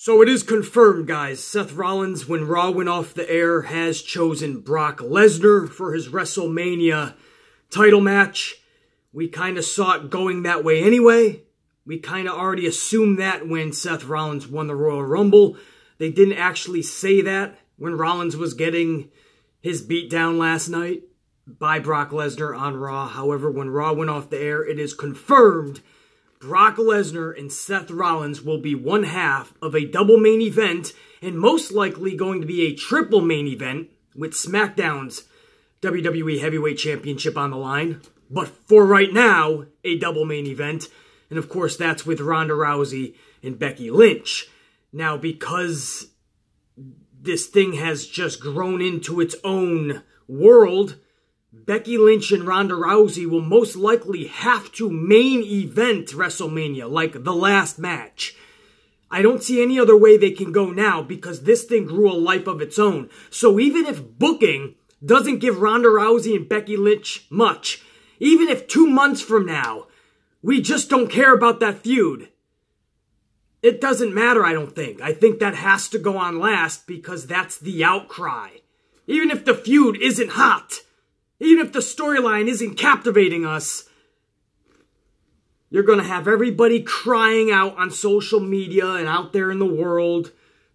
So it is confirmed, guys. Seth Rollins, when Raw went off the air, has chosen Brock Lesnar for his WrestleMania title match. We kind of saw it going that way anyway. We kind of already assumed that when Seth Rollins won the Royal Rumble. They didn't actually say that when Rollins was getting his beatdown last night by Brock Lesnar on Raw. However, when Raw went off the air, it is confirmed Brock Lesnar and Seth Rollins will be one half of a double main event, and most likely going to be a triple main event with SmackDown's WWE Heavyweight Championship on the line. But for right now, a double main event. And of course, that's with Ronda Rousey and Becky Lynch. Now, because this thing has just grown into its own world, Becky Lynch and Ronda Rousey will most likely have to main event WrestleMania, like the last match. I don't see any other way they can go now because this thing grew a life of its own. So even if booking doesn't give Ronda Rousey and Becky Lynch much, even if 2 months from now, we just don't care about that feud, it doesn't matter, I don't think. I think that has to go on last because that's the outcry. Even if the feud isn't hot, even if the storyline isn't captivating us, you're going to have everybody crying out on social media and out there in the world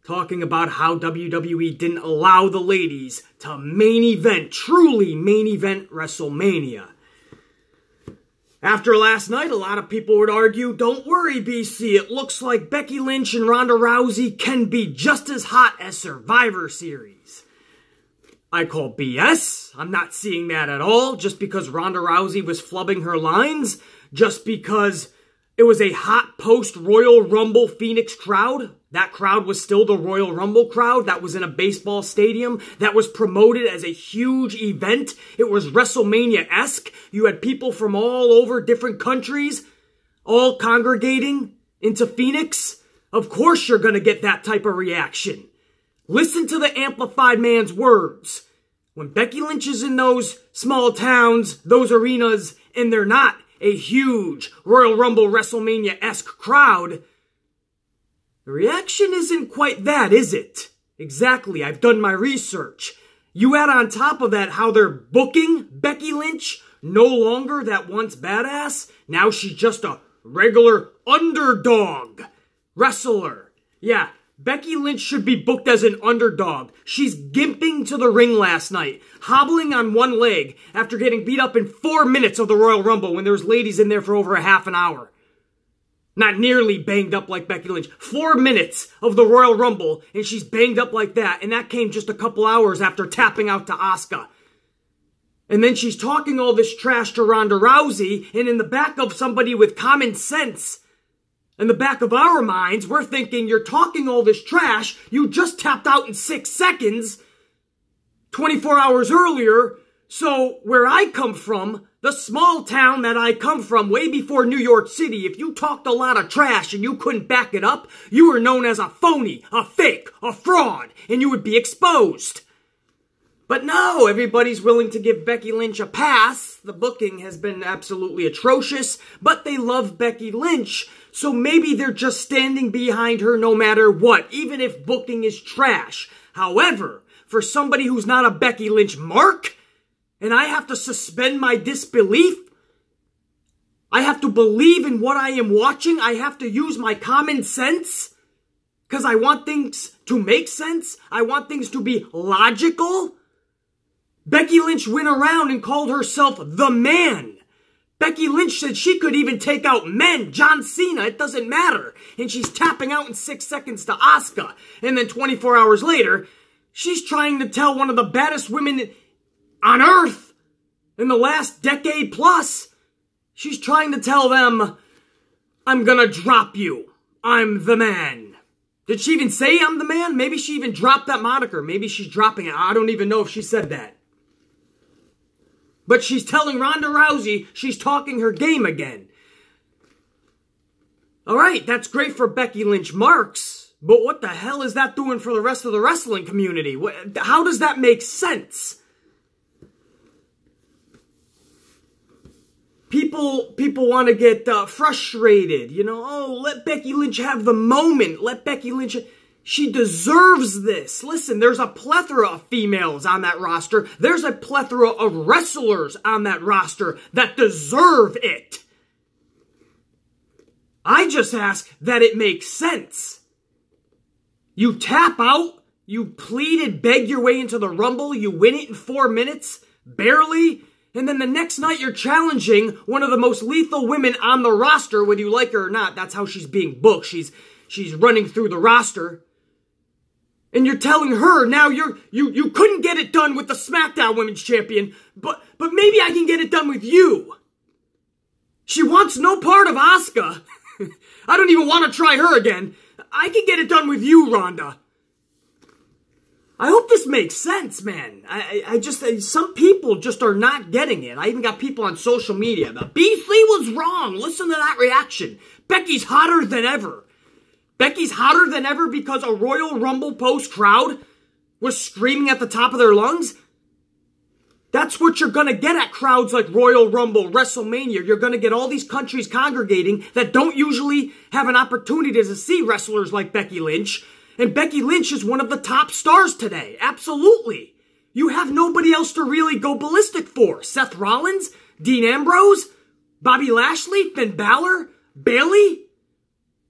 talking about how WWE didn't allow the ladies to main event, truly main event WrestleMania. After last night, a lot of people would argue, don't worry, BC, it looks like Becky Lynch and Ronda Rousey can be just as hot as Survivor Series. I call BS. I'm not seeing that at all, just because Ronda Rousey was flubbing her lines, just because it was a hot post-Royal Rumble Phoenix crowd. That crowd was still the Royal Rumble crowd. That was in a baseball stadium. That was promoted as a huge event. It was WrestleMania-esque. You had people from all over different countries all congregating into Phoenix. Of course you're going to get that type of reaction. Listen to the amplified man's words. When Becky Lynch is in those small towns, those arenas, and they're not a huge Royal Rumble WrestleMania-esque crowd, the reaction isn't quite that, is it? Exactly, I've done my research. You add on top of that how they're booking Becky Lynch, no longer that once badass, now she's just a regular underdog wrestler. Yeah, Becky Lynch should be booked as an underdog. She's gimping to the ring last night, hobbling on one leg after getting beat up in 4 minutes of the Royal Rumble when there was ladies in there for over a half an hour. Not nearly banged up like Becky Lynch. 4 minutes of the Royal Rumble, and she's banged up like that, and that came just a couple hours after tapping out to Asuka. And then she's talking all this trash to Ronda Rousey, and in the back of somebody with common sense, in the back of our minds, we're thinking, you're talking all this trash, you just tapped out in 6 seconds, 24 hours earlier, so where I come from, the small town that I come from, way before New York City, if you talked a lot of trash and you couldn't back it up, you were known as a phony, a fake, a fraud, and you would be exposed. But no, everybody's willing to give Becky Lynch a pass. The booking has been absolutely atrocious, but they love Becky Lynch, so maybe they're just standing behind her no matter what, even if booking is trash. However, for somebody who's not a Becky Lynch mark, and I have to suspend my disbelief, I have to believe in what I am watching, I have to use my common sense, because I want things to make sense, I want things to be logical. Becky Lynch went around and called herself the man. Becky Lynch said she could even take out men, John Cena, it doesn't matter. And she's tapping out in 6 seconds to Asuka. And then 24 hours later, she's trying to tell one of the baddest women on earth in the last decade plus, she's trying to tell them, I'm gonna drop you. I'm the man. Did she even say I'm the man? Maybe she even dropped that moniker. Maybe she's dropping it. I don't even know if she said that. But she's telling Ronda Rousey she's talking her game again. Alright, that's great for Becky Lynch marks, but what the hell is that doing for the rest of the wrestling community? How does that make sense? People want to get frustrated, you know, oh, let Becky Lynch have the moment, let Becky Lynch... She deserves this. Listen, there's a plethora of females on that roster. There's a plethora of wrestlers on that roster that deserve it. I just ask that it makes sense. You tap out, you plead and beg your way into the Rumble, you win it in 4 minutes, barely, and then the next night you're challenging one of the most lethal women on the roster, whether you like her or not. That's how she's being booked. She's running through the roster. And you're telling her now you couldn't get it done with the SmackDown Women's Champion, but maybe I can get it done with you. She wants no part of Asuka. I don't even want to try her again. I can get it done with you, Ronda. I hope this makes sense, man. Some people just are not getting it. I even got people on social media about, BC was wrong. Listen to that reaction. Becky's hotter than ever. Becky's hotter than ever because a Royal Rumble post crowd was screaming at the top of their lungs? That's what you're going to get at crowds like Royal Rumble, WrestleMania. You're going to get all these countries congregating that don't usually have an opportunity to see wrestlers like Becky Lynch. And Becky Lynch is one of the top stars today. Absolutely. You have nobody else to really go ballistic for. Seth Rollins, Dean Ambrose, Bobby Lashley, Finn Balor, Bayley.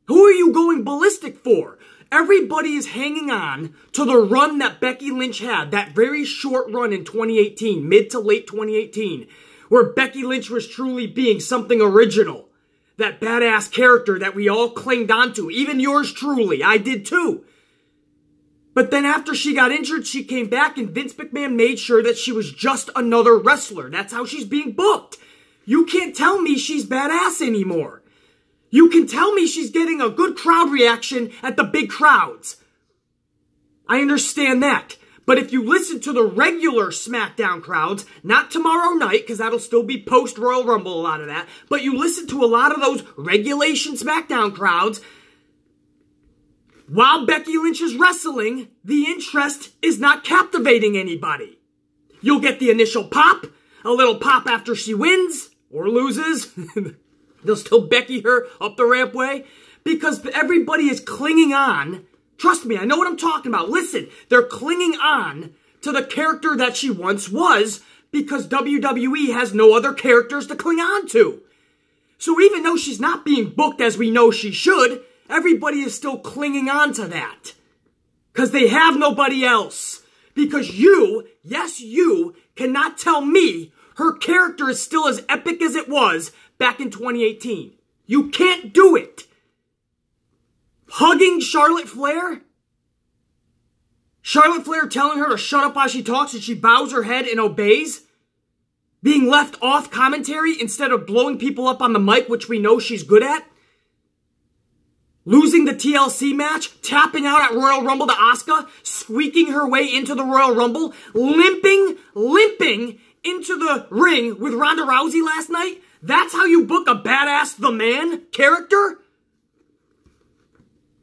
Who are you going ballistic for? Everybody is hanging on to the run that Becky Lynch had, that very short run in 2018, mid to late 2018, where Becky Lynch was truly being something original. That badass character that we all clinged onto, even yours truly, I did too. But then after she got injured, she came back and Vince McMahon made sure that she was just another wrestler. That's how she's being booked. You can't tell me she's badass anymore. You can tell me she's getting a good crowd reaction at the big crowds. I understand that. But if you listen to the regular SmackDown crowds, not tomorrow night, because that'll still be post-Royal Rumble, a lot of that, but you listen to a lot of those regulation SmackDown crowds, while Becky Lynch is wrestling, the interest is not captivating anybody. You'll get the initial pop, a little pop after she wins, or loses. They'll still Becky her up the rampway because everybody is clinging on. Trust me, I know what I'm talking about. Listen, they're clinging on to the character that she once was because WWE has no other characters to cling on to. So even though she's not being booked as we know she should, everybody is still clinging on to that because they have nobody else. Because you, yes, you cannot tell me her character is still as epic as it was back in 2018. You can't do it. Hugging Charlotte Flair? Charlotte Flair telling her to shut up while she talks and she bows her head and obeys? Being left off commentary instead of blowing people up on the mic, which we know she's good at? Losing the TLC match, tapping out at Royal Rumble to Asuka, squeaking her way into the Royal Rumble, limping into the ring with Ronda Rousey last night? That's how you book a badass the man character?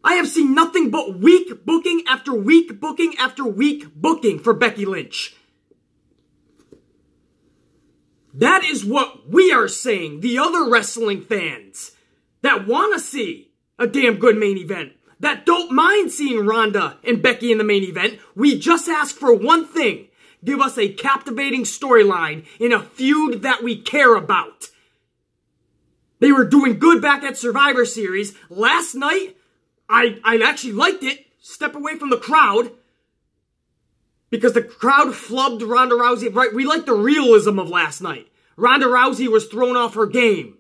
I have seen nothing but weak booking after weak booking after weak booking for Becky Lynch. That is what we are saying, the other wrestling fans that want to see a damn good main event, that don't mind seeing Ronda and Becky in the main event. We just ask for one thing. Give us a captivating storyline in a feud that we care about. They were doing good back at Survivor Series. Last night, I actually liked it. Step away from the crowd. Because the crowd flubbed Ronda Rousey. Right, we liked the realism of last night. Ronda Rousey was thrown off her game.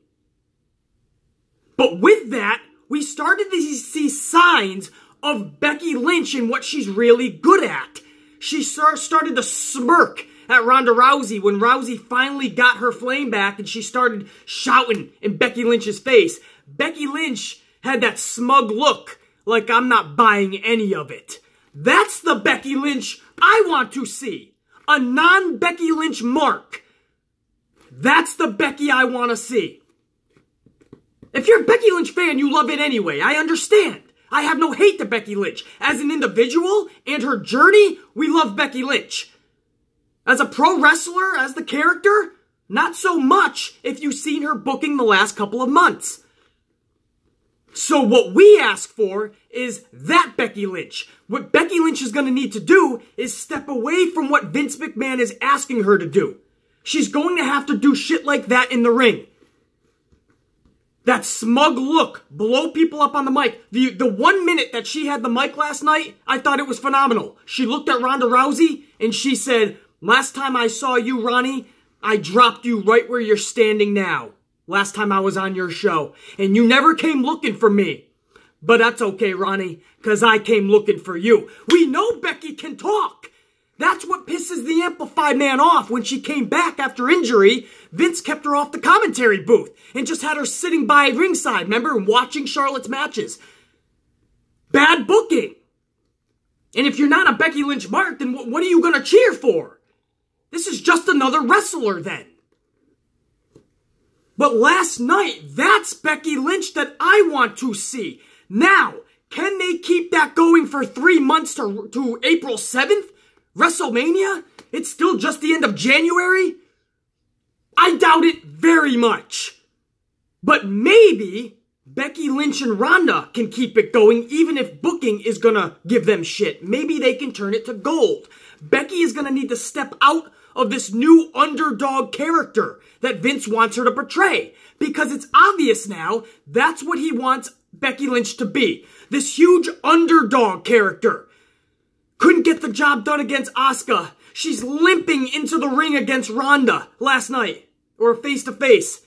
But with that, we started to see signs of Becky Lynch and what she's really good at. She started to smirk at Ronda Rousey when Rousey finally got her flame back and she started shouting in Becky Lynch's face. Becky Lynch had that smug look like I'm not buying any of it. That's the Becky Lynch I want to see. A non-Becky Lynch mark. That's the Becky I want to see. If you're a Becky Lynch fan, you love it anyway. I understand. I have no hate to Becky Lynch. As an individual and her journey, we love Becky Lynch. As a pro wrestler, as the character, not so much if you've seen her booking the last couple of months. So what we ask for is that Becky Lynch. What Becky Lynch is going to need to do is step away from what Vince McMahon is asking her to do. She's going to have to do shit like that in the ring. That smug look, blow people up on the mic. The 1 minute that she had the mic last night, I thought it was phenomenal. She looked at Ronda Rousey and she said, "Last time I saw you, Ronnie, I dropped you right where you're standing now. Last time I was on your show. And you never came looking for me. But that's okay, Ronnie, because I came looking for you." We know Becky can talk. That's what pisses the Amplified man off. When she came back after injury, Vince kept her off the commentary booth and just had her sitting by ringside, remember, and watching Charlotte's matches. Bad booking. And if you're not a Becky Lynch mark, then what are you going to cheer for? This is just another wrestler then. But last night, that's Becky Lynch that I want to see. Now, can they keep that going for 3 months to April 7th? WrestleMania? It's still just the end of January? I doubt it very much. But maybe Becky Lynch and Ronda can keep it going even if booking is gonna give them shit. Maybe they can turn it to gold. Becky is gonna need to step out of this new underdog character that Vince wants her to portray. Because it's obvious now, that's what he wants Becky Lynch to be. This huge underdog character. Couldn't get the job done against Asuka. She's limping into the ring against Ronda last night. Or face-to-face.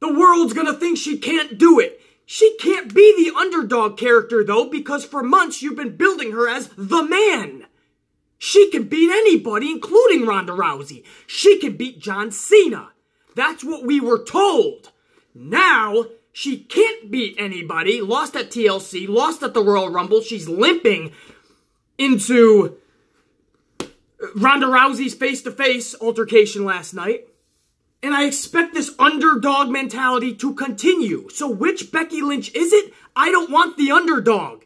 The world's gonna think she can't do it. She can't be the underdog character though, because for months you've been building her as the man. She can beat anybody, including Ronda Rousey. She can beat John Cena. That's what we were told. Now, she can't beat anybody. Lost at TLC, lost at the Royal Rumble. She's limping into Ronda Rousey's face-to-face altercation last night. And I expect this underdog mentality to continue. So which Becky Lynch is it? I don't want the underdog.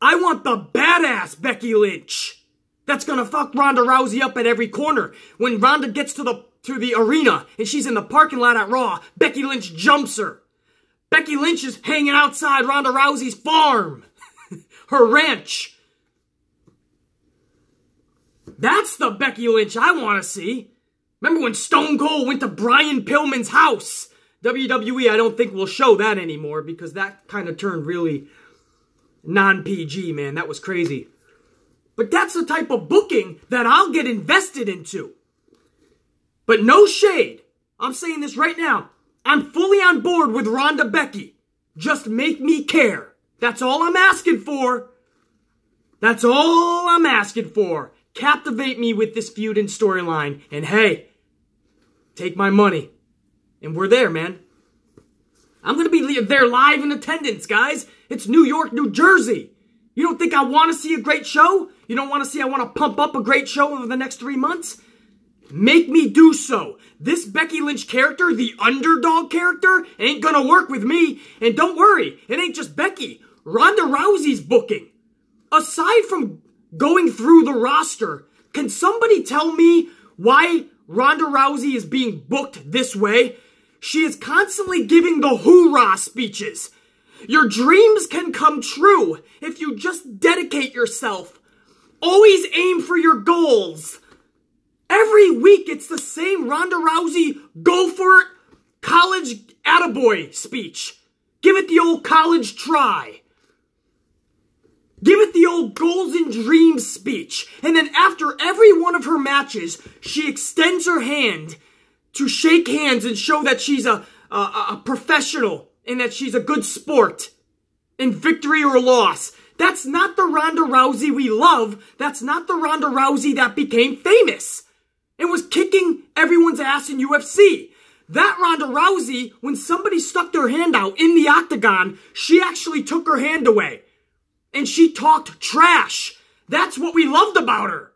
I want the badass Becky Lynch. That's gonna fuck Ronda Rousey up at every corner. When Ronda gets to the arena and she's in the parking lot at Raw, Becky Lynch jumps her. Becky Lynch is hanging outside Ronda Rousey's farm. Her ranch. That's the Becky Lynch I want to see. Remember when Stone Cold went to Brian Pillman's house? WWE, I don't think will show that anymore because that kind of turned really non-PG, man. That was crazy. But that's the type of booking that I'll get invested into. But no shade. I'm saying this right now. I'm fully on board with Ronda Becky. Just make me care. That's all I'm asking for. That's all I'm asking for. Captivate me with this feud and storyline. And hey, take my money. And we're there, man. I'm going to be there live in attendance, guys. It's New York, New Jersey. You don't think I want to see a great show? You don't want to see I want to pump up a great show over the next 3 months? Make me do so. This Becky Lynch character, the underdog character, ain't going to work with me. And don't worry, it ain't just Becky. Ronda Rousey's booking. Aside from going through the roster, can somebody tell me why Ronda Rousey is being booked this way? She is constantly giving the hoorah speeches. Your dreams can come true if you just dedicate yourself. Always aim for your goals. Every week it's the same Ronda Rousey go for it college attaboy speech. Give it the old college try. Give it the old goals and dreams speech. And then after every one of her matches, she extends her hand to shake hands and show that she's a professional and that she's a good sport in victory or loss. That's not the Ronda Rousey we love. That's not the Ronda Rousey that became famous and was kicking everyone's ass in UFC. That Ronda Rousey, when somebody stuck their hand out in the octagon, she actually took her hand away. And she talked trash. That's what we loved about her.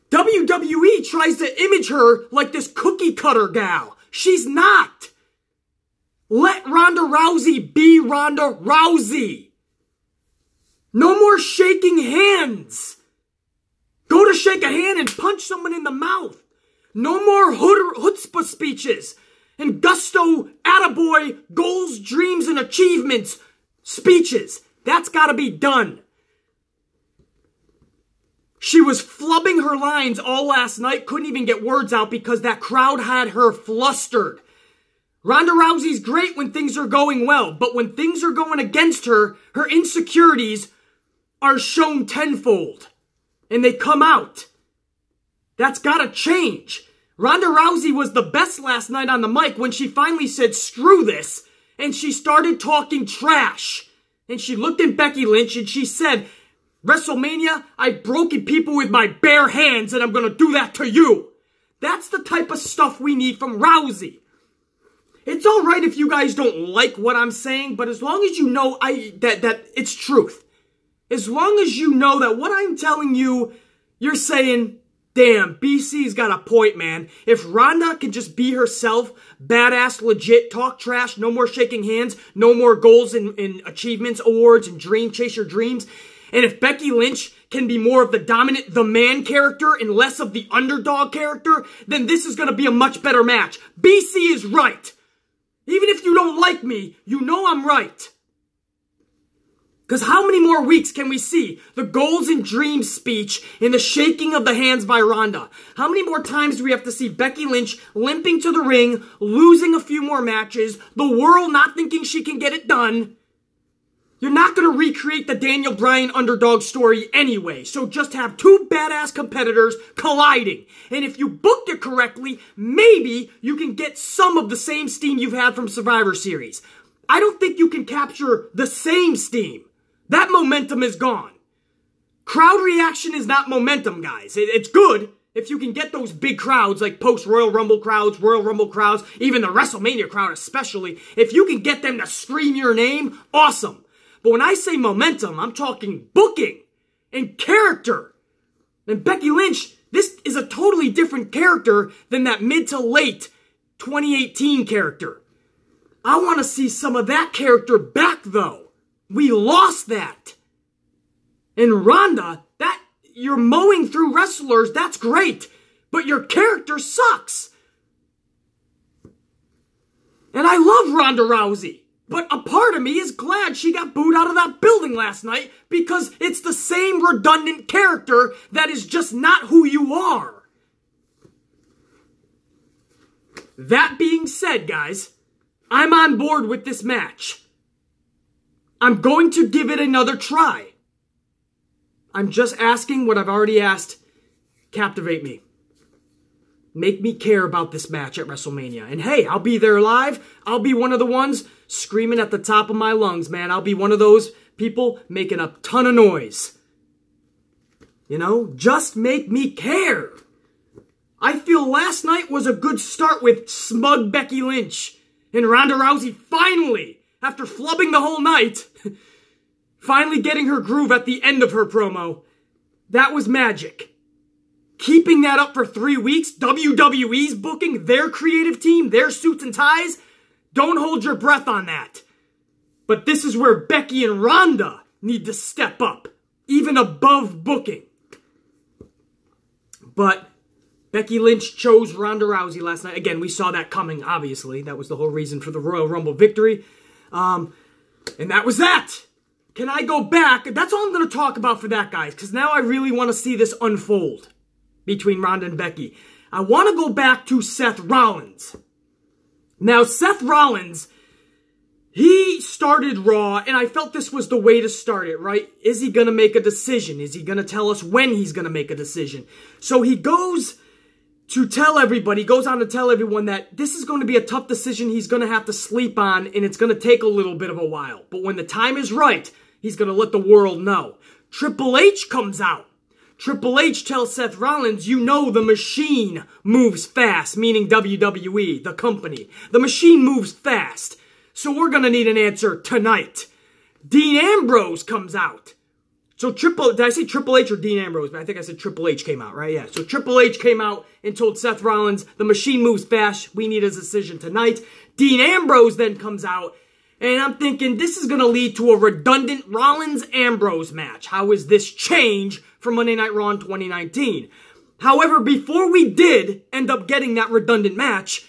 WWE tries to image her like this cookie cutter gal. She's not. Let Ronda Rousey be Ronda Rousey. No more shaking hands. Go to shake a hand and punch someone in the mouth. No more chutzpah speeches. and gusto, attaboy, goals, dreams, and achievements, speeches. That's gotta be done. She was flubbing her lines all last night, couldn't even get words out because that crowd had her flustered. Ronda Rousey's great when things are going well, but when things are going against her, her insecurities are shown tenfold. And they come out. That's gotta change. Ronda Rousey was the best last night on the mic when she finally said, screw this, and she started talking trash. And she looked at Becky Lynch and she said, WrestleMania, I've broken people with my bare hands and I'm gonna do that to you. That's the type of stuff we need from Rousey. It's alright if you guys don't like what I'm saying, but as long as you know that it's truth. As long as you know that what I'm telling you, you're saying, damn, BC's got a point, man. If Ronda can just be herself, badass, legit, talk trash, no more shaking hands, no more goals and achievements, awards, and chase your dreams. And if Becky Lynch can be more of the dominant, the man character and less of the underdog character, then this is going to be a much better match. BC is right. Even if you don't like me, you know I'm right. Because how many more weeks can we see the goals and dreams speech and the shaking of the hands by Ronda? How many more times do we have to see Becky Lynch limping to the ring, losing a few more matches, the world not thinking she can get it done? You're not going to recreate the Daniel Bryan underdog story anyway, so just have two badass competitors colliding. And if you booked it correctly, maybe you can get some of the same steam you've had from Survivor Series. I don't think you can capture the same steam. That momentum is gone. Crowd reaction is not momentum, guys. It's good if you can get those big crowds, like post-Royal Rumble crowds, even the WrestleMania crowd especially. If you can get them to scream your name, awesome. But when I say momentum, I'm talking booking and character. And Becky Lynch, this is a totally different character than that mid to late 2018 character. I want to see some of that character back, though. We lost that. And Ronda, you're mowing through wrestlers, that's great. But your character sucks. And I love Ronda Rousey. But a part of me is glad she got booed out of that building last night because it's the same redundant character that is just not who you are. That being said, guys, I'm on board with this match. I'm going to give it another try. I'm just asking what I've already asked. Captivate me. Make me care about this match at WrestleMania. And hey, I'll be there live. I'll be one of the ones screaming at the top of my lungs, man. I'll be one of those people making a ton of noise. You know, just make me care. I feel last night was a good start with smug Becky Lynch. And Ronda Rousey finally, after flubbing the whole night, finally getting her groove at the end of her promo. That was magic. Keeping that up for 3 weeks, WWE's booking their creative team, their suits and ties, don't hold your breath on that. But this is where Becky and Ronda need to step up, even above booking. But Becky Lynch chose Ronda Rousey last night. Again, we saw that coming, obviously. That was the whole reason for the Royal Rumble victory. And that was that. Can I go back? That's all I'm going to talk about for that, guys, because now I really want to see this unfold between Ronda and Becky. I want to go back to Seth Rollins. Now, Seth Rollins, he started Raw, and I felt this was the way to start it, right? Is he going to make a decision? Is he going to tell us when he's going to make a decision? So he goes to tell everybody, goes on to tell everyone that this is going to be a tough decision he's going to have to sleep on, and it's going to take a little bit of a while. But when the time is right, he's going to let the world know. Triple H comes out. Triple H tells Seth Rollins, you know the machine moves fast, meaning WWE, the company. The machine moves fast, so we're going to need an answer tonight. Dean Ambrose comes out. So did I say Triple H or Dean Ambrose? I think I said Triple H came out, right? Yeah, so Triple H came out and told Seth Rollins, the machine moves fast, we need a decision tonight. Dean Ambrose then comes out, and I'm thinking this is going to lead to a redundant Rollins-Ambrose match. How is this change from Monday Night Raw in 2019? However, before we did end up getting that redundant match,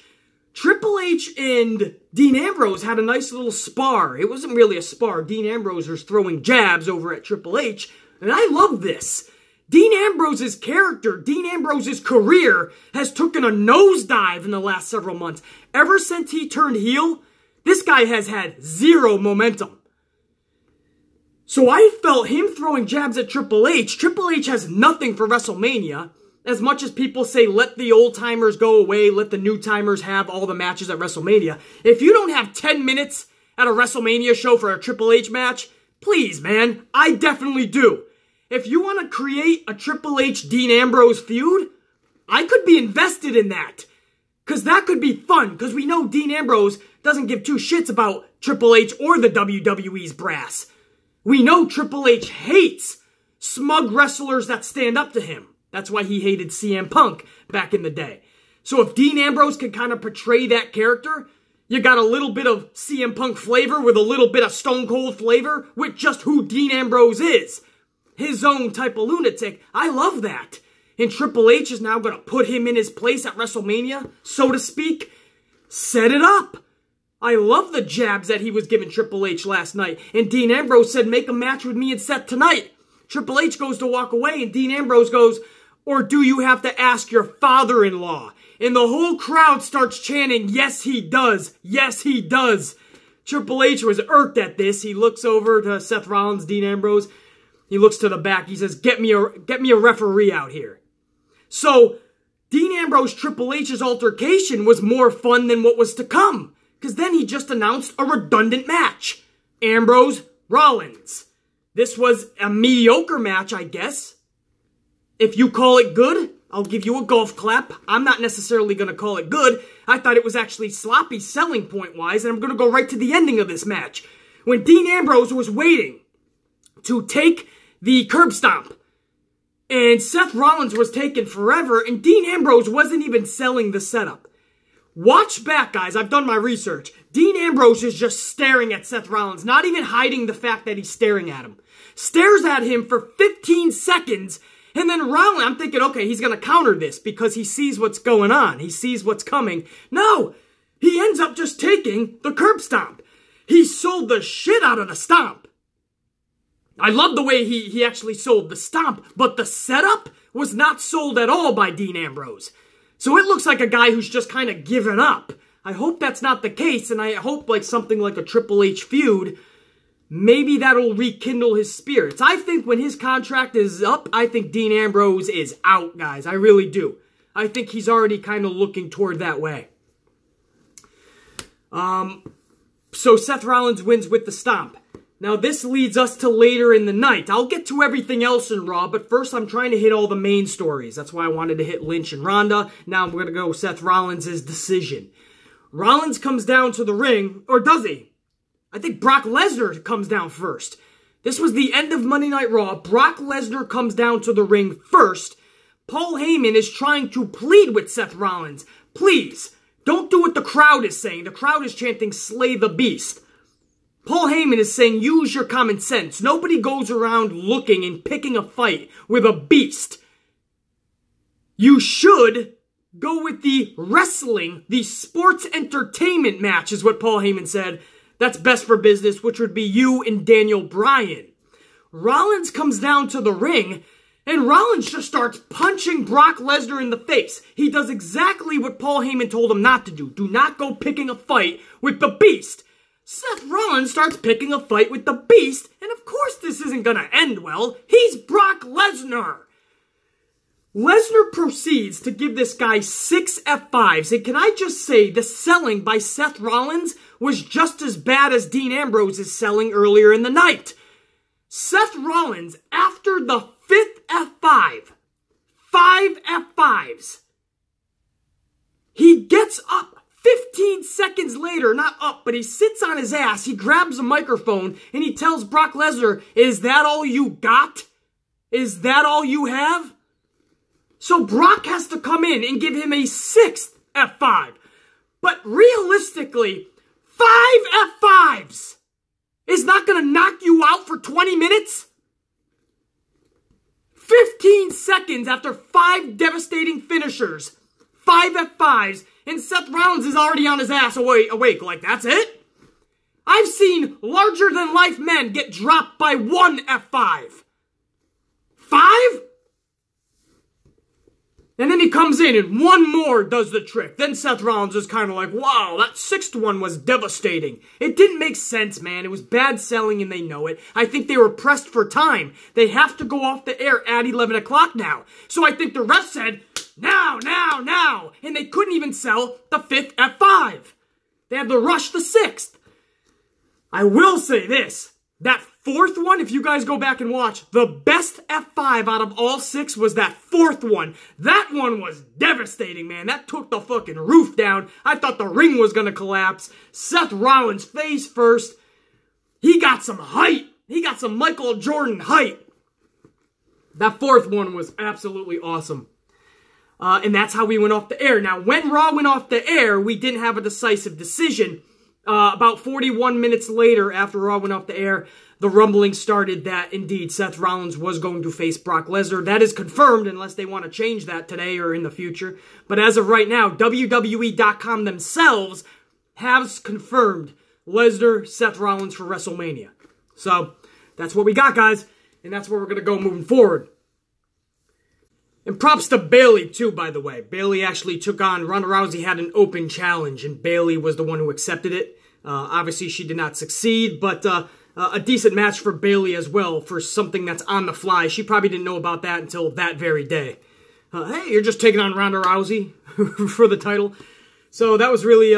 Triple H and Dean Ambrose had a nice little spar. It wasn't really a spar. Dean Ambrose was throwing jabs over at Triple H, and I love this. Dean Ambrose's character, Dean Ambrose's career has taken a nosedive in the last several months. Ever since he turned heel, this guy has had zero momentum. So I felt him throwing jabs at Triple H has nothing for WrestleMania. As much as people say, let the old-timers go away, let the new-timers have all the matches at WrestleMania. If you don't have 10 minutes at a WrestleMania show for a Triple H match, please, man, I definitely do. If you want to create a Triple H-Dean Ambrose feud, I could be invested in that. Because that could be fun, because we know Dean Ambrose doesn't give two shits about Triple H or the WWE's brass. We know Triple H hates smug wrestlers that stand up to him. That's why he hated CM Punk back in the day. So if Dean Ambrose can kind of portray that character, you got a little bit of CM Punk flavor with a little bit of Stone Cold flavor with just who Dean Ambrose is. His own type of lunatic. I love that. And Triple H is now going to put him in his place at WrestleMania, so to speak. Set it up. I love the jabs that he was giving Triple H last night. And Dean Ambrose said, make a match with me and Seth tonight. Triple H goes to walk away and Dean Ambrose goes, or do you have to ask your father-in-law? And the whole crowd starts chanting, yes, he does. Yes, he does. Triple H was irked at this. He looks over to Seth Rollins, Dean Ambrose. He looks to the back. He says, get me a referee out here. So, Dean Ambrose Triple H's altercation was more fun than what was to come. Because then he just announced a redundant match. Ambrose, Rollins. This was a mediocre match, I guess. If you call it good, I'll give you a golf clap. I'm not necessarily going to call it good. I thought it was actually sloppy selling point-wise, and I'm going to go right to the ending of this match. When Dean Ambrose was waiting to take the curb stomp, and Seth Rollins was taking forever, and Dean Ambrose wasn't even selling the setup. Watch back, guys. I've done my research. Dean Ambrose is just staring at Seth Rollins, not even hiding the fact that he's staring at him. Stares at him for 15 seconds, and then Rollins, I'm thinking, okay, he's going to counter this because he sees what's going on. He sees what's coming. No! He ends up just taking the curb stomp. He sold the shit out of the stomp. I love the way he actually sold the stomp, but the setup was not sold at all by Dean Ambrose. So it looks like a guy who's just kind of given up. I hope that's not the case, and I hope like something like a Triple H feud, maybe that'll rekindle his spirits. I think when his contract is up, I think Dean Ambrose is out, guys. I really do. I think he's already kind of looking toward that way. So Seth Rollins wins with the stomp. Now this leads us to later in the night. I'll get to everything else in Raw, but first I'm trying to hit all the main stories. That's why I wanted to hit Lynch and Ronda. Now I'm going to go Seth Rollins' decision. Rollins comes down to the ring, or does he? I think Brock Lesnar comes down first. This was the end of Monday Night Raw. Brock Lesnar comes down to the ring first. Paul Heyman is trying to plead with Seth Rollins. Please, don't do what the crowd is saying. The crowd is chanting, slay the beast. Paul Heyman is saying, use your common sense. Nobody goes around looking and picking a fight with a beast. You should go with the wrestling, the sports entertainment match, is what Paul Heyman said. That's best for business, which would be you and Daniel Bryan. Rollins comes down to the ring, and Rollins just starts punching Brock Lesnar in the face. He does exactly what Paul Heyman told him not to do. Do not go picking a fight with the beast. Seth Rollins starts picking a fight with the beast, and of course this isn't going to end well. He's Brock Lesnar. Lesnar proceeds to give this guy 6 F5s, and can I just say, the selling by Seth Rollins was just as bad as Dean Ambrose's selling earlier in the night. Seth Rollins, after the 5th F5, 5 F5s, he gets up 15 seconds later, not up, but he sits on his ass, he grabs a microphone, and he tells Brock Lesnar, is that all you got? Is that all you have? So Brock has to come in and give him a 6th F5. But realistically, 5 F5s is not going to knock you out for 20 minutes? 15 seconds after 5 devastating finishers, 5 F5s, and Seth Rollins is already on his ass awake. Like, that's it? I've seen larger-than-life men get dropped by one F5. 5? And then he comes in and one more does the trick. Then Seth Rollins is kind of like, wow, that sixth one was devastating. It didn't make sense, man. It was bad selling and they know it. I think they were pressed for time. They have to go off the air at 11 o'clock now. So I think the ref said, now. And they couldn't even sell the fifth F5. They had to rush the sixth. I will say this. That fourth one, if you guys go back and watch, the best F5 out of all 6 was that fourth one. That one was devastating, man. That took the fucking roof down. I thought the ring was going to collapse. Seth Rollins face first. He got some height. He got some Michael Jordan height. That fourth one was absolutely awesome. And that's how we went off the air. Now, when Raw went off the air, we didn't have a decisive decision. About 41 minutes later, after Raw went off the air, the rumbling started that, indeed, Seth Rollins was going to face Brock Lesnar. That is confirmed, unless they want to change that today or in the future. But as of right now, WWE.com themselves has confirmed Lesnar, Seth Rollins for WrestleMania. So, that's what we got, guys. And that's where we're going to go moving forward. And props to Bayley, too, by the way. Bayley actually took on, Ronda Rousey had an open challenge, and Bayley was the one who accepted it. Obviously, she did not succeed, but a decent match for Bayley as well for something that's on the fly. She probably didn't know about that until that very day. Hey, you're just taking on Ronda Rousey for the title. So that was really,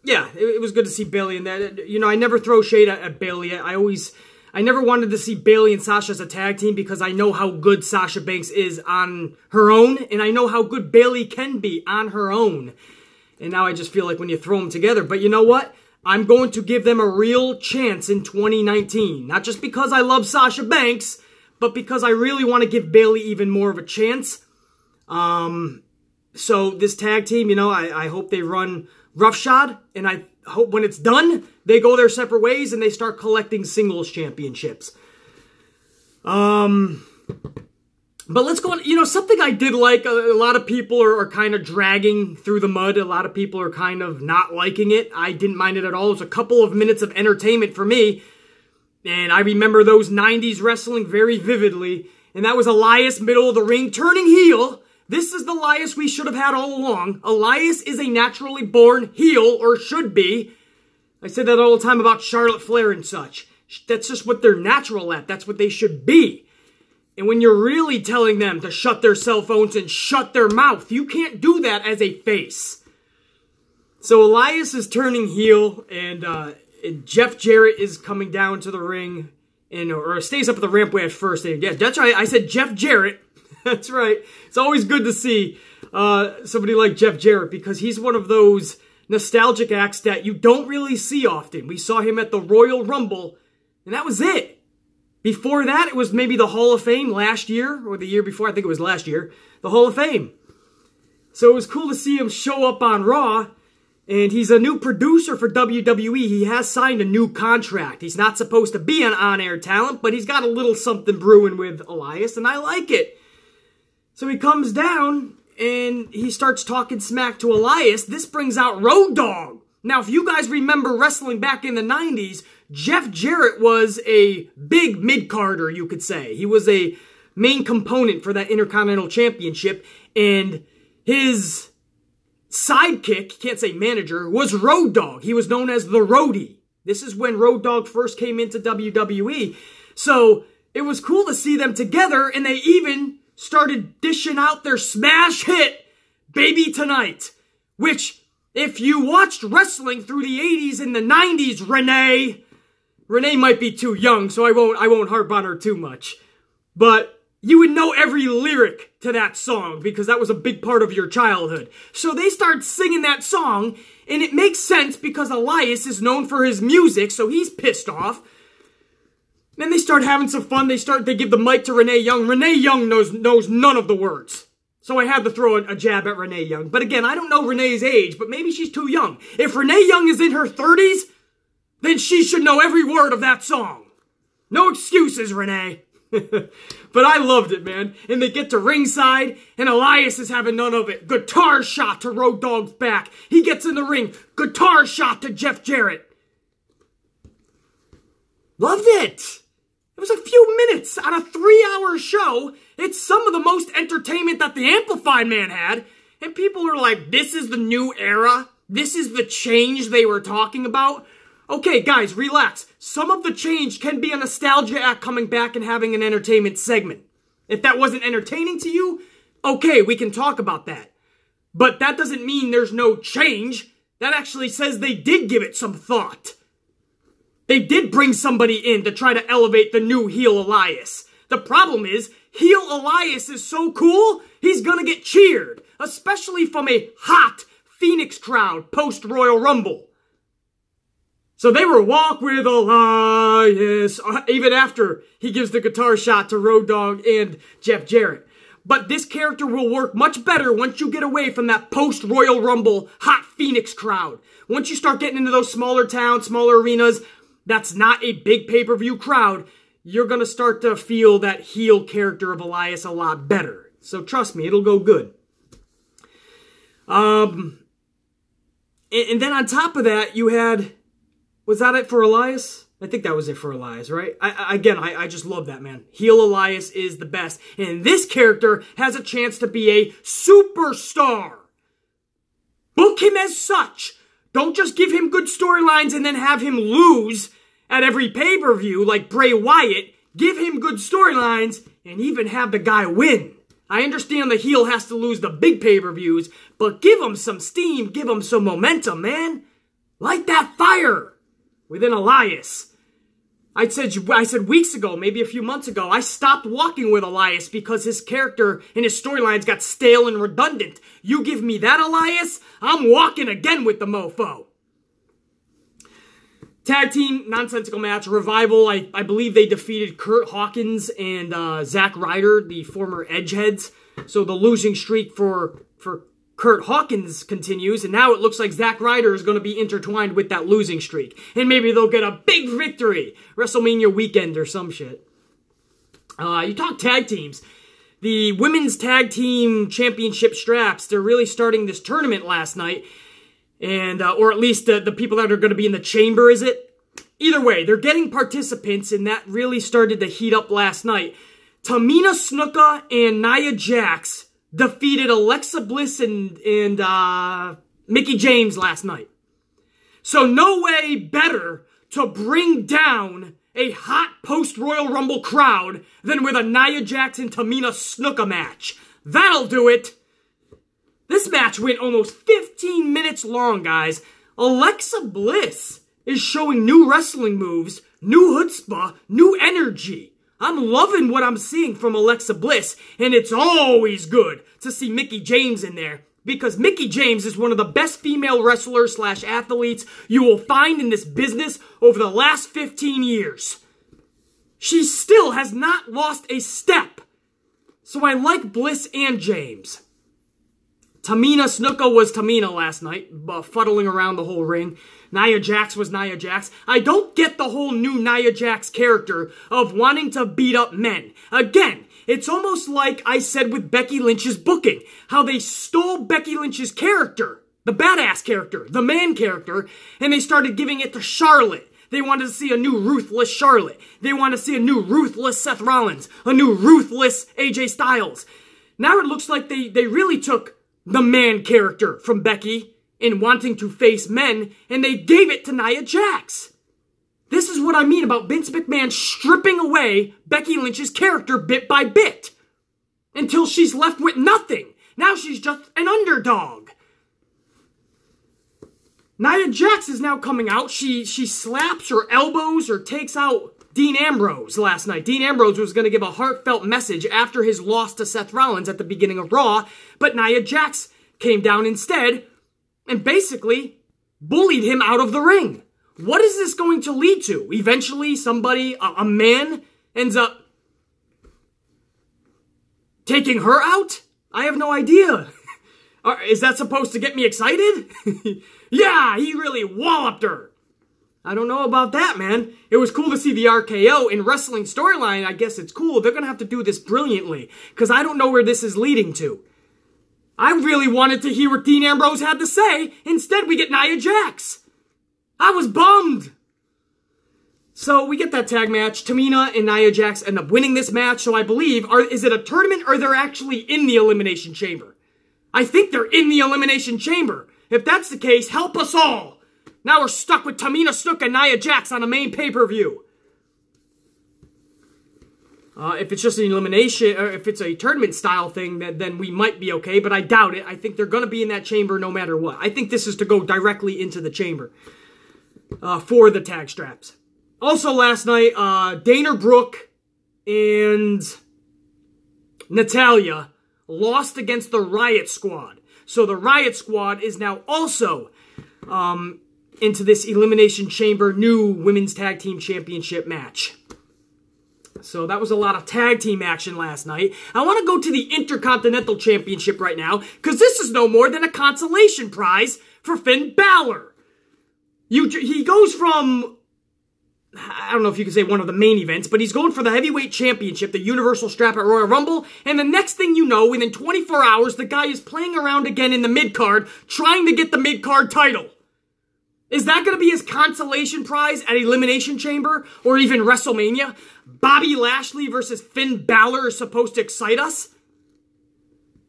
yeah, it was good to see Bayley in that. You know, I never throw shade at Bayley. I never wanted to see Bayley and Sasha as a tag team because I know how good Sasha Banks is on her own, and I know how good Bayley can be on her own. And now I just feel like when you throw them together. But you know what? I'm going to give them a real chance in 2019. Not just because I love Sasha Banks, but because I really want to give Bayley even more of a chance. So this tag team, you know, I hope they run roughshod, and I hope when it's done, they go their separate ways and they start collecting singles championships. But let's go on. You know, something I did like, a lot of people are kind of dragging through the mud. A lot of people are kind of not liking it. I didn't mind it at all. It was a couple of minutes of entertainment for me. And I remember those 90s wrestling very vividly. And that was Elias, middle of the ring, turning heel. This is the Elias we should have had all along. Elias is a naturally born heel, or should be. I say that all the time about Charlotte Flair and such. That's just what they're natural at. That's what they should be. And when you're really telling them to shut their cell phones and shut their mouth, you can't do that as a face. So Elias is turning heel, and Jeff Jarrett is coming down to the ring, and or stays up at the rampway at first. Yeah, that's right. I said Jeff Jarrett. That's right. It's always good to see somebody like Jeff Jarrett, because he's one of those nostalgic acts that you don't really see often. We saw him at the Royal Rumble, and that was it. Before that, it was maybe the Hall of Fame last year, or the year before. I think it was last year. The Hall of Fame. So it was cool to see him show up on Raw, and he's a new producer for WWE. He has signed a new contract. He's not supposed to be an on-air talent, but he's got a little something brewing with Elias, and I like it. So he comes down, and he starts talking smack to Elias. This brings out Road Dogg. Now, if you guys remember wrestling back in the 90s, Jeff Jarrett was a big mid-carder, you could say. He was a main component for that Intercontinental Championship, and his sidekick, can't say manager, was Road Dogg. He was known as the Roadie. This is when Road Dogg first came into WWE. So it was cool to see them together, and they even started dishing out their smash hit, Baby Tonight, which, if you watched wrestling through the 80s and the 90s, Renee might be too young, so I won't harp on her too much. But you would know every lyric to that song, because that was a big part of your childhood. So they start singing that song, and it makes sense because Elias is known for his music, so he's pissed off. Then they start having some fun. They give the mic to Renee Young. Renee Young knows none of the words. So I had to throw a jab at Renee Young. But again, I don't know Renee's age, but maybe she's too young. If Renee Young is in her 30s, then she should know every word of that song. No excuses, Renee. But I loved it, man. And they get to ringside, and Elias is having none of it. Guitar shot to Road Dogg's back. He gets in the ring. Guitar shot to Jeff Jarrett. Loved it. It was a few minutes on a 3-hour show. It's some of the most entertainment that the Amplified Man had. And people are like, this is the new era? This is the change they were talking about? Okay, guys, relax. Some of the change can be a nostalgia act coming back and having an entertainment segment. If that wasn't entertaining to you, okay, we can talk about that. But that doesn't mean there's no change. That actually says they did give it some thought. They did bring somebody in to try to elevate the new heel Elias. The problem is, heel Elias is so cool, he's gonna get cheered. Especially from a hot Phoenix crowd post-Royal Rumble. So they were walk with Elias, even after he gives the guitar shot to Road Dogg and Jeff Jarrett. But this character will work much better once you get away from that post-Royal Rumble hot Phoenix crowd. Once you start getting into those smaller towns, smaller arenas, that's not a big pay-per-view crowd, you're going to start to feel that heel character of Elias a lot better. So trust me, it'll go good. And then on top of that, you had... Was that it for Elias? I think that was it for Elias, right? I just love that, man. Heel Elias is the best. And this character has a chance to be a superstar. Book him as such. Don't just give him good storylines and then have him lose at every pay-per-view like Bray Wyatt. Give him good storylines and even have the guy win. I understand the heel has to lose the big pay-per-views, but give him some steam, give him some momentum, man. Light that fire within Elias. I said weeks ago, maybe a few months ago, I stopped walking with Elias because his character and his storylines got stale and redundant. You give me that, Elias, I'm walking again with the mofo. Tag team, nonsensical match, Revival. I believe they defeated Kurt Hawkins and Zack Ryder, the former Edgeheads. So the losing streak for Kurt Hawkins continues, and now it looks like Zack Ryder is going to be intertwined with that losing streak. And maybe they'll get a big victory. WrestleMania weekend or some shit. You talk tag teams. The Women's Tag Team Championship straps, they're really starting this tournament last night. And, or at least the people that are going to be in the chamber, is it? Either way, they're getting participants, and that really started to heat up last night. Tamina Snuka and Nia Jax defeated Alexa Bliss and Mickie James last night. So no way better to bring down a hot post-Royal Rumble crowd than with a Nia Jax and Tamina Snuka match. That'll do it. This match went almost 15 minutes long, guys. Alexa Bliss is showing new wrestling moves, new chutzpah, new energy. I'm loving what I'm seeing from Alexa Bliss, and it's always good to see Mickie James in there, because Mickie James is one of the best female wrestlers / athletes you will find in this business over the last 15 years. She still has not lost a step, so I like Bliss and James. Tamina Snuka was Tamina last night, fuddling around the whole ring. Nia Jax was Nia Jax. I don't get the whole new Nia Jax character of wanting to beat up men. Again, it's almost like I said with Becky Lynch's booking, how they stole Becky Lynch's character, the badass character, the man character, and they started giving it to Charlotte. They wanted to see a new ruthless Charlotte. They wanted to see a new ruthless Seth Rollins, a new ruthless AJ Styles. Now it looks like they really took the man character from Becky in wanting to face men, and they gave it to Nia Jax. This is what I mean about Vince McMahon stripping away Becky Lynch's character bit by bit until she's left with nothing. Now she's just an underdog. Nia Jax is now coming out. She slaps or elbows or takes out Dean Ambrose last night. Dean Ambrose was going to give a heartfelt message after his loss to Seth Rollins at the beginning of Raw, but Nia Jax came down instead and basically bullied him out of the ring. What is this going to lead to? Eventually, somebody, a man, ends up taking her out? I have no idea. Is that supposed to get me excited? Yeah, he really walloped her. I don't know about that, man. It was cool to see the RKO in wrestling storyline. I guess it's cool. They're going to have to do this brilliantly because I don't know where this is leading to. I really wanted to hear what Dean Ambrose had to say. Instead, we get Nia Jax. I was bummed. So we get that tag match. Tamina and Nia Jax end up winning this match. So I believe, is it a tournament or they're actually in the Elimination Chamber? I think they're in the Elimination Chamber. If that's the case, help us all. Now we're stuck with Tamina Snuka and Nia Jax on a main pay-per-view. If it's just an elimination, or if it's a tournament-style thing, then we might be okay, but I doubt it. I think they're going to be in that chamber no matter what. I think this is to go directly into the chamber for the tag straps. Also last night, Dana Brooke and Natalya lost against the Riot Squad. So the Riot Squad is now also into this Elimination Chamber new Women's Tag Team Championship match. So that was a lot of tag team action last night. I want to go to the Intercontinental Championship right now, because this is no more than a consolation prize for Finn Balor. He goes from, I don't know if you can say one of the main events, but he's going for the Heavyweight Championship, the Universal Strap at Royal Rumble, and the next thing you know, within 24 hours, the guy is playing around again in the mid-card, trying to get the mid-card title. Is that going to be his consolation prize at Elimination Chamber or even WrestleMania? Bobby Lashley versus Finn Balor is supposed to excite us?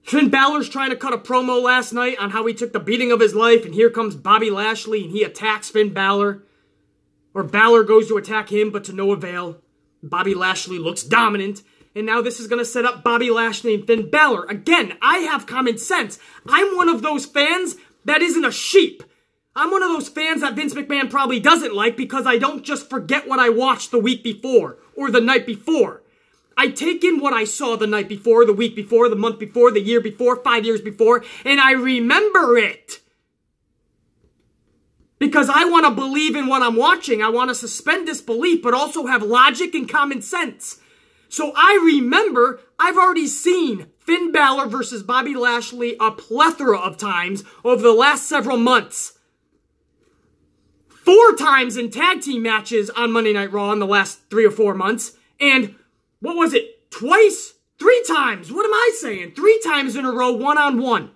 Finn Balor's trying to cut a promo last night on how he took the beating of his life, and here comes Bobby Lashley and he attacks Finn Balor. Or Balor goes to attack him, but to no avail. Bobby Lashley looks dominant, and now this is going to set up Bobby Lashley and Finn Balor. Again, I have common sense. I'm one of those fans that isn't a sheep. I'm one of those fans that Vince McMahon probably doesn't like because I don't just forget what I watched the week before or the night before. I take in what I saw the night before, the week before, the month before, the year before, 5 years before, and I remember it. Because I want to believe in what I'm watching. I want to suspend disbelief, but also have logic and common sense. So I remember I've already seen Finn Balor versus Bobby Lashley a plethora of times over the last several months. 4 times in tag team matches on Monday Night Raw in the last 3 or 4 months. And, what was it? Twice? 3 times. What am I saying? 3 times in a row, one-on-one.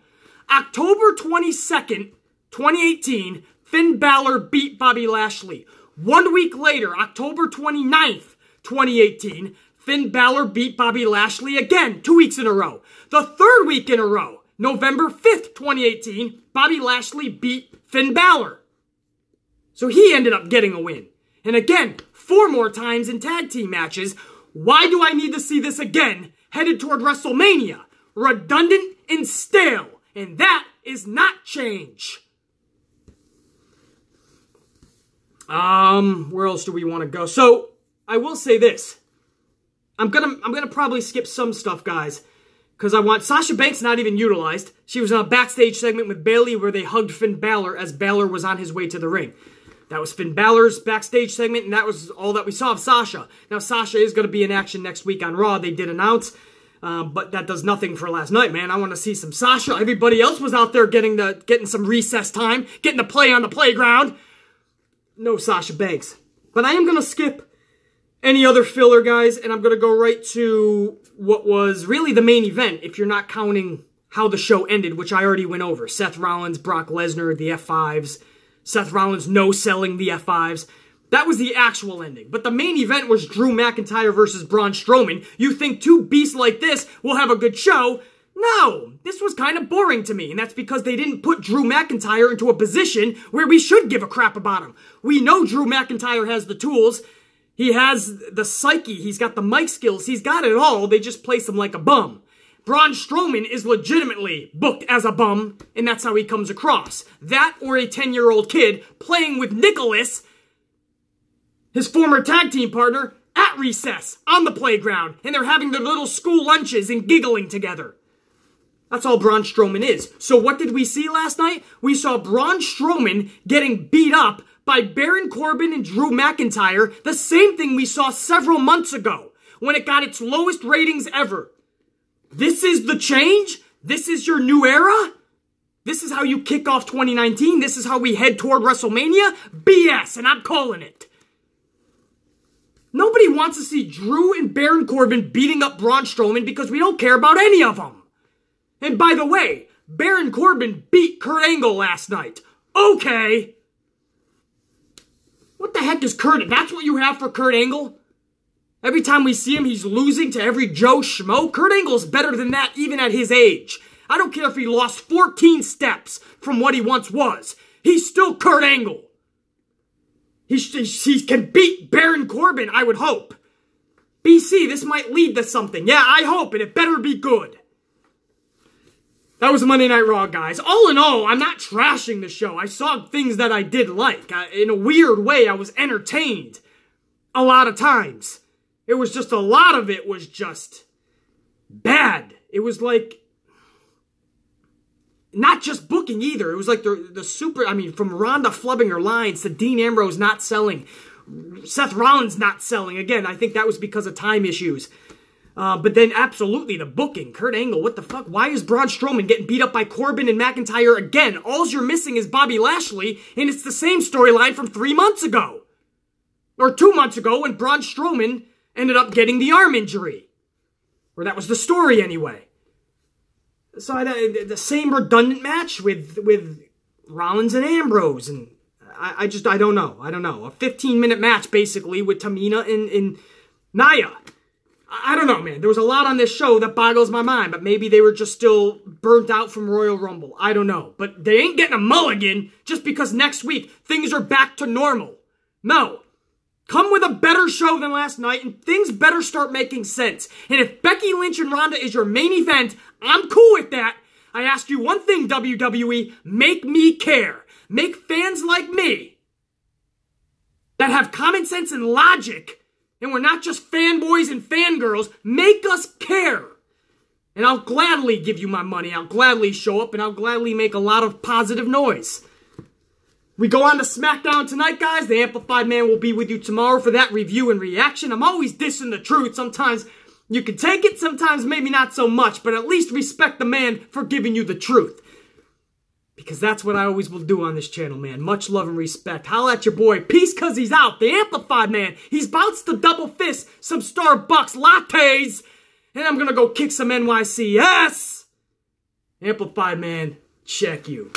October 22nd, 2018, Finn Balor beat Bobby Lashley. 1 week later, October 29th, 2018, Finn Balor beat Bobby Lashley again, 2 weeks in a row. The 3rd week in a row, November 5th, 2018, Bobby Lashley beat Finn Balor. So he ended up getting a win. And again, 4 more times in tag team matches. Why do I need to see this again, headed toward WrestleMania? Redundant and stale. And that is not change. Where else do we want to go? So, I will say this. I'm gonna probably skip some stuff, guys. Because I want Sasha Banks not even utilized. She was in a backstage segment with Bayley where they hugged Finn Balor as Balor was on his way to the ring. That was Finn Balor's backstage segment, and that was all that we saw of Sasha. Now, Sasha is going to be in action next week on Raw. They did announce, but that does nothing for last night, man. I want to see some Sasha. Everybody else was out there getting some recess time, getting to play on the playground. No Sasha Banks. But I am going to skip any other filler, guys, and I'm going to go right to what was really the main event, if you're not counting how the show ended, which I already went over. Seth Rollins, Brock Lesnar, the F5s. Seth Rollins no-selling the F5s. That was the actual ending. But the main event was Drew McIntyre versus Braun Strowman. You think 2 beasts like this will have a good show? No, this was kind of boring to me, and that's because they didn't put Drew McIntyre into a position where we should give a crap about him. We know Drew McIntyre has the tools. He has the psyche. He's got the mic skills. He's got it all. They just place him like a bum. Braun Strowman is legitimately booked as a bum, and that's how he comes across. That or a 10-year-old kid playing with Nicholas, his former tag team partner, at recess, on the playground, and they're having their little school lunches and giggling together. That's all Braun Strowman is. So what did we see last night? We saw Braun Strowman getting beat up by Baron Corbin and Drew McIntyre, the same thing we saw several months ago, when it got its lowest ratings ever. This is the change? This is your new era? This is how you kick off 2019? This is how we head toward WrestleMania? BS, and I'm calling it. Nobody wants to see Drew and Baron Corbin beating up Braun Strowman because we don't care about any of them. And by the way, Baron Corbin beat Kurt Angle last night. Okay. What the heck is Kurt? That's what you have for Kurt Angle? Every time we see him, he's losing to every Joe Schmo. Kurt Angle's better than that even at his age. I don't care if he lost 14 steps from what he once was. He's still Kurt Angle. He can beat Baron Corbin, I would hope. BC, this might lead to something. Yeah, I hope, and it better be good. That was Monday Night Raw, guys. All in all, I'm not trashing the show. I saw things that I did like. In a weird way, I was entertained. A lot of times. It was just, a lot of it was just bad. It was like, not just booking either. It was like the super, from Ronda flubbing her lines to Dean Ambrose not selling. Seth Rollins not selling. Again, I think that was because of time issues. But then absolutely the booking. Kurt Angle, what the fuck? Why is Braun Strowman getting beat up by Corbin and McIntyre again? All you're missing is Bobby Lashley, and it's the same storyline from 3 months ago. Or 2 months ago when Braun Strowman ended up getting the arm injury. Or that was the story anyway. So the same redundant match with Rollins and Ambrose, and I don't know. I don't know. A 15-minute match basically with Tamina and Nia. I don't know, man. There was a lot on this show that boggles my mind, but maybe they were just still burnt out from Royal Rumble. I don't know. But they ain't getting a mulligan just because next week things are back to normal. No. Come with a better show than last night, and things better start making sense. And if Becky Lynch and Ronda is your main event, I'm cool with that. I ask you one thing, WWE. Make me care. Make fans like me that have common sense and logic, and we're not just fanboys and fangirls, make us care. And I'll gladly give you my money. I'll gladly show up, and I'll gladly make a lot of positive noise. We go on to SmackDown tonight, guys. The Amplified Man will be with you tomorrow for that review and reaction. I'm always dissing the truth. Sometimes you can take it, sometimes maybe not so much, but at least respect the man for giving you the truth. Because that's what I always will do on this channel, man. Much love and respect. Holla at your boy. Peace, cause he's out. The Amplified Man. He's about to double fist some Starbucks lattes. And I'm gonna go kick some NYCS. Amplified Man, check you.